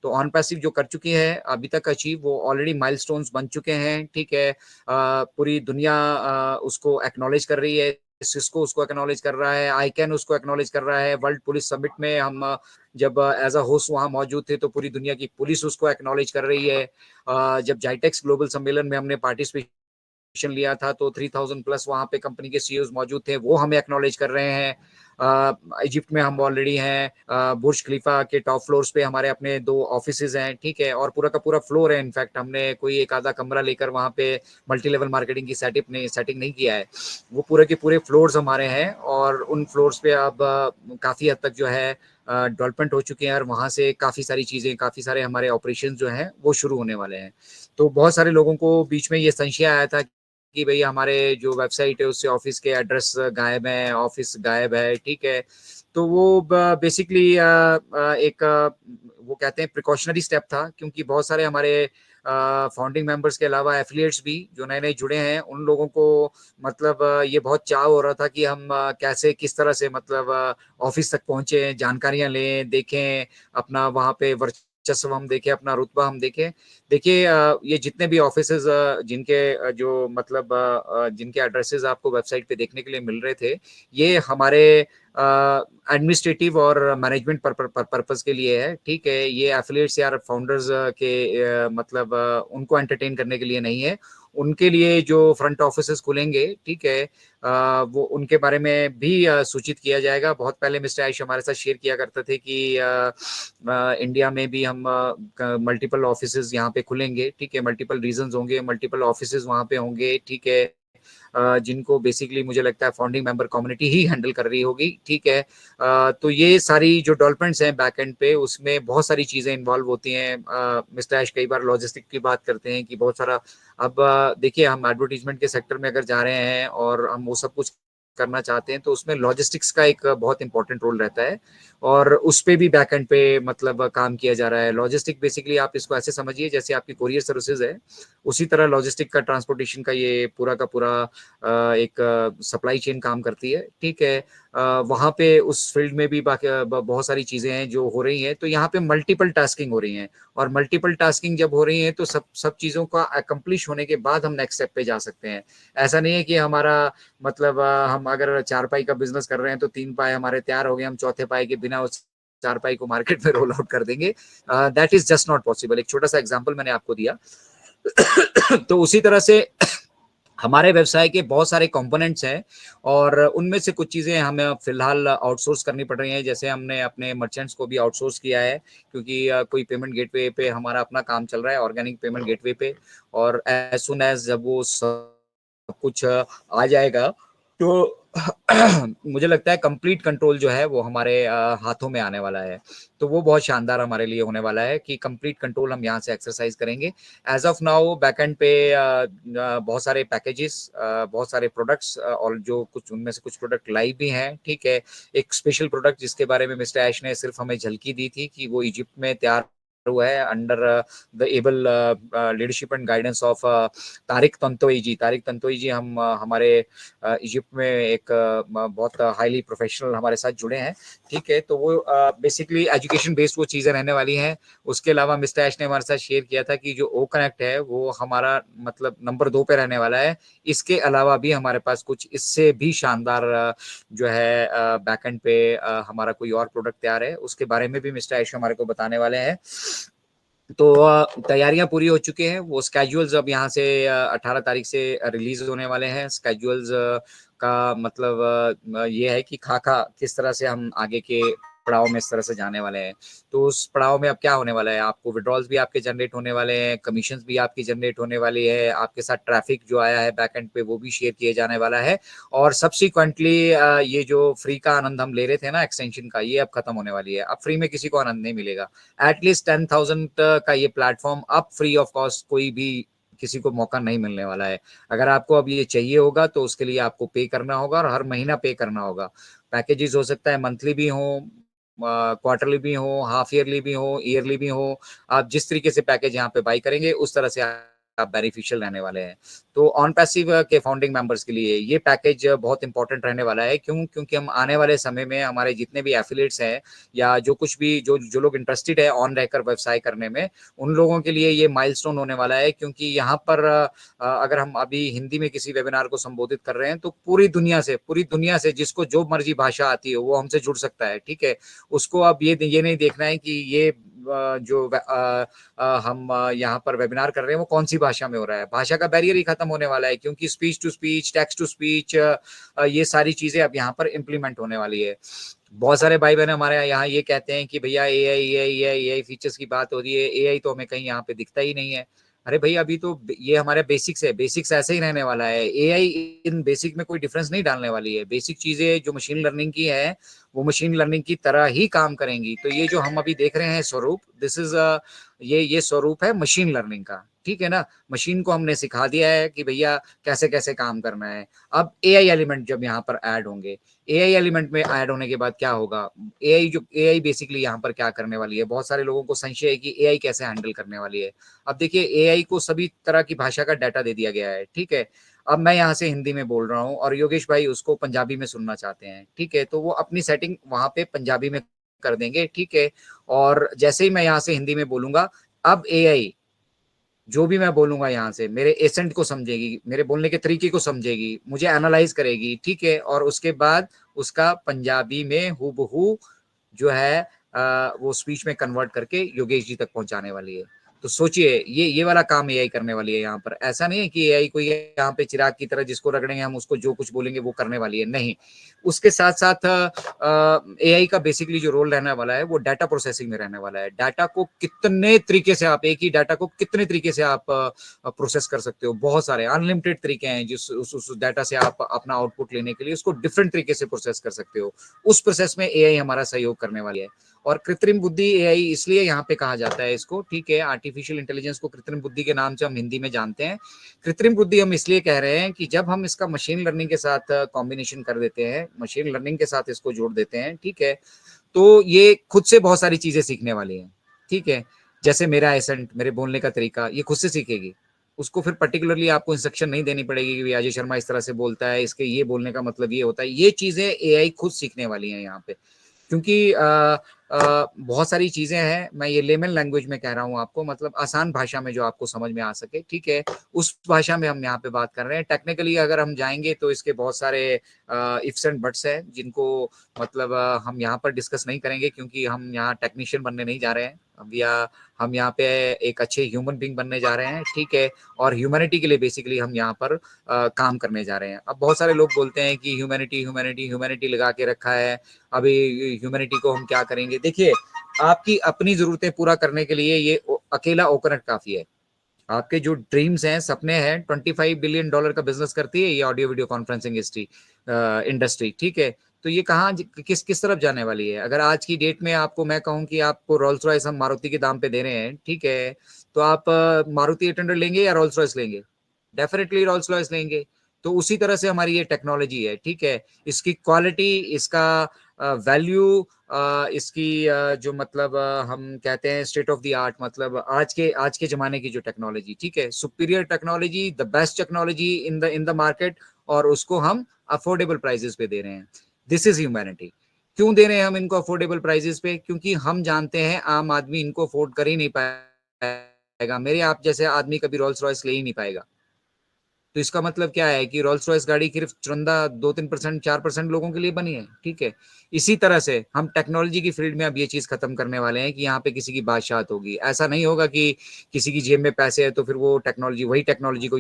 तो on passive जो कर चुकी है अभी तक अचीव, वो ऑलरेडी माइलस्टोन्स बन चुके हैं, ठीक है। पूरी दुनिया उसको एक्नॉलेज कर रही है, सिस्को उसको एक्नॉलेज कर रहा है, आईकैन उसको एक्नॉलेज कर रहा है। वर्ल्ड पुलिस समिट में हम जब एज अ होस्ट वहां मौजूद थे तो पूरी दुनिया की पुलिस उसको एक्नॉलेज कर रही है। जब जाइटेक्स ग्लोबल सम्मेलन में हमने पार्टिसिपेशन लिया था तो 3000 प्लस वहां पे कंपनी के सीईओज मौजूद थे, वो हमें एक्नॉलेज कर रहे हैं। इजिप्ट में हम ऑलरेडी हैं, बुर्ज खलीफा के टॉप फ्लोर्स पे हमारे अपने 2 ऑफिसेज हैं, ठीक है, और पूरा का पूरा फ्लोर है। इनफैक्ट हमने कोई एक आधा कमरा लेकर वहां पे मल्टी लेवल मार्केटिंग की सेटिंग नहीं किया है, वो पूरे के पूरे फ्लोर्स हमारे हैं। और उन फ्लोर्स पे अब काफी हद तक जो है डेवलपमेंट हो चुके हैं, और वहां से काफी सारी चीजें, काफी सारे हमारे ऑपरेशन जो हैं वो शुरू होने वाले हैं। तो बहुत सारे लोगों को बीच में ये संशय आया था कि भाई हमारे जो वेबसाइट है उससे ऑफिस के एड्रेस गायब है, ऑफिस गायब है, ठीक है। तो वो बेसिकली एक वो कहते हैं प्रिकॉशनरी स्टेप था, क्योंकि बहुत सारे हमारे फाउंडिंग मेंबर्स के अलावा एफिलिएट्स भी जो नए नए जुड़े हैं, उन लोगों को मतलब ये बहुत चाव हो रहा था कि हम कैसे किस तरह से मतलब ऑफिस तक पहुंचे, जानकारियां लें, देखें अपना वहां पे वर्चस्व हम देखें, अपना रुतबा हम देखें। देखिए ये जितने भी ऑफिसेज जिनके जो मतलब जिनके एड्रेसेस आपको वेबसाइट पे देखने के लिए मिल रहे थे, ये हमारे एडमिनिस्ट्रेटिव और मैनेजमेंट पर्पस के लिए है, ठीक है। ये एफिलिएट्स या फाउंडर्स के मतलब उनको एंटरटेन करने के लिए नहीं है। उनके लिए जो फ्रंट ऑफिसेस खुलेंगे, ठीक है, वो उनके बारे में भी सूचित किया जाएगा। बहुत पहले मिस्टर आयुष हमारे साथ शेयर किया करते थे कि इंडिया में भी हम मल्टीपल ऑफिसेज यहाँ पे खुलेंगे, ठीक है, मल्टीपल रीजन्स होंगे, मल्टीपल ऑफिसेज वहाँ पे होंगे, ठीक है, जिनको बेसिकली मुझे लगता है फाउंडिंग मेंबर कम्युनिटी ही हैंडल कर रही होगी, ठीक है। तो ये सारी जो डेवलपमेंट्स हैं बैक एंड पे, उसमें बहुत सारी चीजें इन्वॉल्व होती हैं। मिस्टर ऐश कई बार लॉजिस्टिक की बात करते हैं कि बहुत सारा, अब देखिए हम एडवर्टीजमेंट के सेक्टर में अगर जा रहे हैं और हम वो सब कुछ करना चाहते हैं तो उसमें लॉजिस्टिक्स का एक बहुत इंपॉर्टेंट रोल रहता है, और उस पे भी बैक एंड पे मतलब काम किया जा रहा है। लॉजिस्टिक बेसिकली आप इसको ऐसे समझिए जैसे आपकी कोरियर सर्विसेज है, उसी तरह लॉजिस्टिक का, ट्रांसपोर्टेशन का ये पूरा का पूरा एक सप्लाई चेन काम करती है, ठीक है। वहाँ पे उस फील्ड में भी बाकी बहुत सारी चीजें हैं जो हो रही हैं, तो यहाँ पे मल्टीपल टास्किंग हो रही हैं, और मल्टीपल टास्किंग जब हो रही है तो सब सब चीजों का अकम्प्लिश होने के बाद हम नेक्स्ट स्टेप पे जा सकते हैं। ऐसा नहीं है कि हमारा मतलब हम अगर 4 पाई का बिजनेस कर रहे हैं तो 3 पाए हमारे तैयार हो गए, हम चौथे पाई के बिना उस 4 पाई को मार्केट में रोल आउट कर देंगे। That is just not possible. एक छोटा सा एग्जांपल मैंने आपको दिया। तो उसी तरह से हमारे व्यवसाय के बहुत सारे कंपोनेंट्स हैं, और उनमें से कुछ चीजें हमें फिलहाल आउटसोर्स करनी पड़ रही हैं। जैसे हमने अपने मर्चेंट्स को भी आउटसोर्स किया है, क्योंकि कोई पेमेंट गेटवे पे हमारा अपना काम चल रहा है, ऑर्गेनिक पेमेंट गेटवे पे, और एज सुन एज जब वो सब कुछ आ जाएगा तो मुझे लगता है कंप्लीट कंट्रोल जो है वो हमारे हाथों में आने वाला है। तो वो बहुत शानदार हमारे लिए होने वाला है कि कंप्लीट कंट्रोल हम यहाँ से एक्सरसाइज करेंगे। एज ऑफ नाउ बैकएंड पे बहुत सारे पैकेजेस, बहुत सारे प्रोडक्ट्स, और जो कुछ उनमें से कुछ प्रोडक्ट लाइव भी हैं, ठीक है। एक स्पेशल प्रोडक्ट जिसके बारे में मिस्टर ऐश ने सिर्फ हमें झलकी दी थी कि वो इजिप्ट में तैयार हुआ है under the able leadership and guidance of Tariq Tantawi ji. Tariq Tantawi ji हम हमारे इजिप्ट में एक बहुत हाईली प्रोफेशनल हमारे साथ जुड़े हैं, ठीक है। तो वो बेसिकली एजुकेशन बेस्ड वो चीजें रहने वाली हैं। उसके अलावा मिस्टर ऐश ने हमारे साथ शेयर किया था कि जो ओ कनेक्ट है वो हमारा मतलब नंबर 2 पे रहने वाला है। इसके अलावा भी हमारे पास कुछ इससे भी शानदार जो है बैकएंड पे हमारा कोई और प्रोडक्ट तैयार है, उसके बारे में भी मिस्टर ऐश हमारे को बताने वाले हैं। तो तैयारियां पूरी हो चुकी हैं। वो स्केड्यूल्स अब यहाँ से 18 तारीख से रिलीज होने वाले हैं। स्केड्यूल्स का मतलब ये है कि खाका किस तरह से हम आगे के पड़ाव में इस तरह से जाने वाले हैं। तो उस पड़ाव में अब क्या होने वाला है, आपको विड्रॉल्स भी आपके जनरेट होने वाले हैं, कमीशंस भी आपकी जनरेट होने वाली है, आपके साथ ट्रैफिक जो आया है बैकएंड पे वो भी शेयर किए जाने वाला है, और सब्सिक्वेंटली ये जो फ्री का आनंद हम ले रहे थे ना एक्सटेंशन का, ये अब खत्म होने वाली है। अब फ्री में किसी को आनंद नहीं मिलेगा। एटलीस्ट 10,000 का ये प्लेटफॉर्म अब फ्री ऑफ कॉस्ट कोई भी किसी को मौका नहीं मिलने वाला है। अगर आपको अब ये चाहिए होगा तो उसके लिए आपको पे करना होगा, और हर महीना पे करना होगा। पैकेजेस हो सकता है मंथली भी हो, क्वार्टरली भी हो, हाफ ईयरली भी हो, ईयरली भी हो। आप जिस तरीके से पैकेज यहाँ पे बाई करेंगे उस तरह से आप बेनिफिशियल रहने वाले हैं। तो ऑन पैसिव के फाउंडिंग मेंबर्स के लिए ये पैकेज बहुत इंपॉर्टेंट रहने वाला है। क्यों? क्योंकि हम आने वाले समय में हमारे जितने भी एफिलिएट्स हैं या जो कुछ भी जो जो लोग इंटरेस्टेड है ऑन रहकर व्यवसाय करने में, उन लोगों के लिए ये माइलस्टोन होने वाला है। क्योंकि यहाँ पर अगर हम अभी हिंदी में किसी वेबिनार को संबोधित कर रहे हैं तो पूरी दुनिया से जिसको जो मर्जी भाषा आती है वो हमसे जुड़ सकता है, ठीक है। उसको अब ये नहीं देखना है कि ये हम यहाँ पर वेबिनार कर रहे हैं वो कौन सी भाषा में हो रहा है। भाषा का बैरियर ही खत्म होने वाला है, क्योंकि speech to speech, text to speech, ये सारी चीजें अब यहाँ पर इम्प्लीमेंट होने वाली है। बहुत सारे भाई बहन हमारे यहाँ ये कहते हैं कि भैया एआई फीचर्स की बात हो रही है, एआई तो हमें कहीं यहाँ पे दिखता ही नहीं है। अरे भाई अभी तो ये हमारे बेसिक्स है, बेसिक्स ऐसे ही रहने वाला है। एआई इन बेसिक में कोई डिफरेंस नहीं डालने वाली है। बेसिक चीजें जो मशीन लर्निंग की है वो मशीन लर्निंग की तरह ही काम करेंगी। तो ये जो हम अभी देख रहे हैं स्वरूप, दिस इज ये स्वरूप है मशीन लर्निंग का, ठीक है ना। मशीन को हमने सिखा दिया है कि भैया कैसे कैसे काम करना है। अब एआई एलिमेंट जब यहाँ पर ऐड होंगे, एआई एलिमेंट में ऐड होने के बाद क्या होगा, एआई बेसिकली यहाँ पर क्या करने वाली है। बहुत सारे लोगों को संशय है कि एआई कैसे हैंडल करने वाली है। अब देखिए एआई को सभी तरह की भाषा का डाटा दे दिया गया है, ठीक है। अब मैं यहाँ से हिंदी में बोल रहा हूँ और योगेश भाई उसको पंजाबी में सुनना चाहते हैं, ठीक है। तो वो अपनी सेटिंग वहां पे पंजाबी में कर देंगे, ठीक है। और जैसे ही मैं यहाँ से हिंदी में बोलूंगा, अब एआई जो भी मैं बोलूंगा यहाँ से मेरे एसेंट को समझेगी, मेरे बोलने के तरीके को समझेगी, मुझे एनालाइज करेगी, ठीक है। और उसके बाद उसका पंजाबी में हूबहू जो है वो स्पीच में कन्वर्ट करके योगेश जी तक पहुंचाने वाली है। तो सोचिए ये वाला काम एआई करने वाली है यहाँ पर। ऐसा नहीं है कि एआई कोई यहाँ पे चिराग की तरह जिसको रगड़ेंगे हम उसको जो कुछ बोलेंगे वो करने वाली है, नहीं। उसके साथ साथ एआई का बेसिकली जो रोल रहने वाला है वो डाटा प्रोसेसिंग में रहने वाला है। डाटा को कितने तरीके से आप, एक ही डाटा को कितने तरीके से आप प्रोसेस कर सकते हो। बहुत सारे अनलिमिटेड तरीके हैं जिस उस डाटा से आप अपना आउटपुट लेने के लिए उसको डिफरेंट तरीके से प्रोसेस कर सकते हो। उस प्रोसेस में एआई हमारा सहयोग करने वाली है। और कृत्रिम बुद्धि एआई इसलिए यहाँ पे कहा जाता है इसको, ठीक है। आर्टिफिशियल इंटेलिजेंस को कृत्रिम बुद्धि के नाम से हम हिंदी में जानते हैं। कृत्रिम बुद्धि हम इसलिए कह रहे हैं कि जब हम इसका मशीन लर्निंग के साथ कॉम्बिनेशन कर देते हैं, मशीन लर्निंग के साथ इसको जोड़ देते हैं, ठीक है, तो ये खुद से बहुत सारी चीजें सीखने वाली है, ठीक है। जैसे मेरा एसेंट, मेरे बोलने का तरीका, ये खुद से सीखेगी। उसको फिर पर्टिकुलरली आपको इंस्ट्रक्शन नहीं देनी पड़ेगी कि अजय शर्मा इस तरह से बोलता है, इसके ये बोलने का मतलब ये होता है। ये चीजें एआई खुद सीखने वाली है यहाँ पे। क्योंकि बहुत सारी चीजें हैं, मैं ये लेमन लैंग्वेज में कह रहा हूँ आपको, मतलब आसान भाषा में जो आपको समझ में आ सके, ठीक है, उस भाषा में हम यहाँ पे बात कर रहे हैं। टेक्निकली अगर हम जाएंगे तो इसके बहुत सारे इफ्स एंड बट्स हैं जिनको मतलब हम यहाँ पर डिस्कस नहीं करेंगे, क्योंकि हम यहाँ टेक्नीशियन बनने नहीं जा रहे हैं। हम यहाँ पे एक अच्छे ह्यूमन बींग बनने जा रहे हैं, ठीक है। और ह्यूमैनिटी के लिए बेसिकली हम यहाँ पर काम करने जा रहे हैं। अब बहुत सारे लोग बोलते हैं कि ह्यूमैनिटी ह्यूमैनिटी ह्यूमैनिटी लगा के रखा है, अभी ह्यूमैनिटी को हम क्या करेंगे। देखिए आपकी अपनी जरूरतें पूरा करने के लिए ये अकेला ओकोनट काफी है। आपके जो ड्रीम्स हैं, सपने हैं, $25 बिलियन का बिजनेस करती है ये ऑडियो वीडियो कॉन्फ्रेंसिंग इंडस्ट्री, ठीक है। तो ये कहाँ किस किस तरफ जाने वाली है। अगर आज की डेट में आपको मैं कहूँ कि आपको रोल्स रॉयस हम मारुति के दाम पे दे रहे हैं, ठीक है, तो आप मारुति 800 लेंगे या रोल्स रॉयस लेंगे? डेफिनेटली रोल्स रॉयस लेंगे। तो उसी तरह से हमारी ये टेक्नोलॉजी है, ठीक है। इसकी क्वालिटी, इसका वैल्यू, इसकी जो मतलब हम कहते हैं स्टेट ऑफ द आर्ट, मतलब आज के जमाने की जो टेक्नोलॉजी, ठीक है, superior technology, the best technology in the market, और उसको हम अफोर्डेबल प्राइसेस पे दे रहे हैं। This is humanity. क्यों दे रहे हैं हम इनको अफोर्डेबल प्राइसेस पे? क्योंकि हम जानते हैं आम आदमी इनको अफोर्ड कर ही नहीं पाएगा। मेरे आप जैसे आदमी कभी रोल्स रॉयस ले ही नहीं पाएगा। तो इसका मतलब क्या है कि रोल्स रॉयस गाड़ी सिर्फ चुनिंदा 2-3%, 4% लोगों के लिए बनी है, ठीक है। इसी तरह से हम टेक्नोलॉजी की फील्ड में अब ये चीज खत्म करने वाले हैं कि यहाँ पे किसी की बादशाहत होगी। ऐसा नहीं होगा कि किसी की जेब में पैसे है तो फिर वो टेक्नोलॉजी, वही टेक्नोलॉजी को